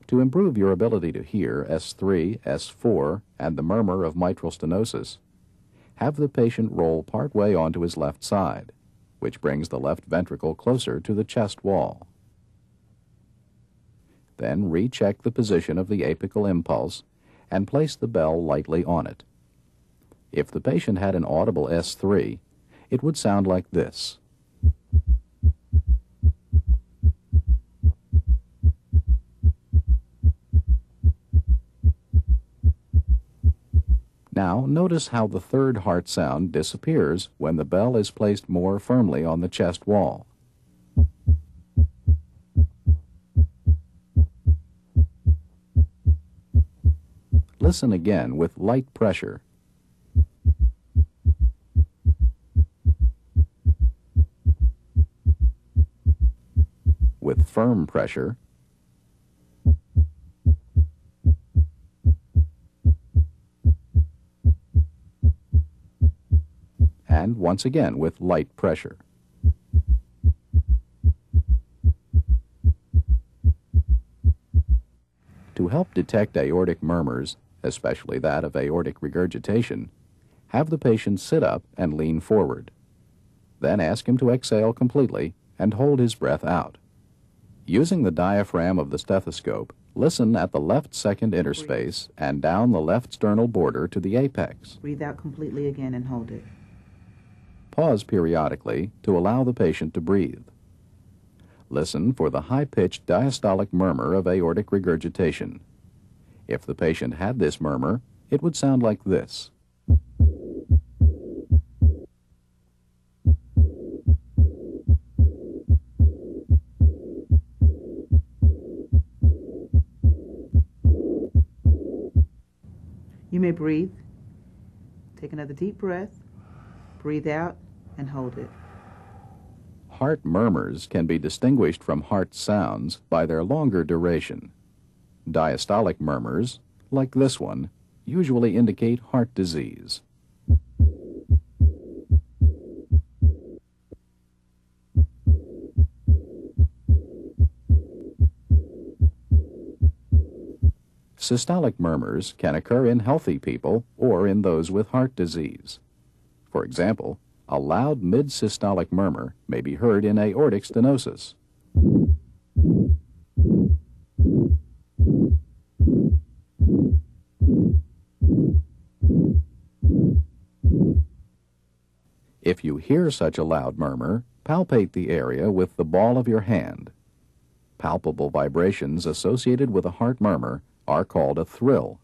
To improve your ability to hear S3, S4, and the murmur of mitral stenosis, have the patient roll partway onto his left side, which brings the left ventricle closer to the chest wall. Then recheck the position of the apical impulse and place the bell lightly on it. If the patient had an audible S3, it would sound like this. Now, notice how the third heart sound disappears when the bell is placed more firmly on the chest wall. Listen again with light pressure. With firm pressure. And once again with light pressure. To help detect aortic murmurs, especially that of aortic regurgitation, have the patient sit up and lean forward. Then ask him to exhale completely and hold his breath out. Using the diaphragm of the stethoscope, listen at the left second interspace and down the left sternal border to the apex. Breathe out completely again and hold it. Pause periodically to allow the patient to breathe. Listen for the high-pitched diastolic murmur of aortic regurgitation. If the patient had this murmur, it would sound like this. You may breathe. Take another deep breath. Breathe out and hold it. Heart murmurs can be distinguished from heart sounds by their longer duration. Diastolic murmurs, like this one, usually indicate heart disease. Systolic murmurs can occur in healthy people or in those with heart disease. For example, a loud mid-systolic murmur may be heard in aortic stenosis. If you hear such a loud murmur, palpate the area with the ball of your hand. Palpable vibrations associated with a heart murmur are called a thrill.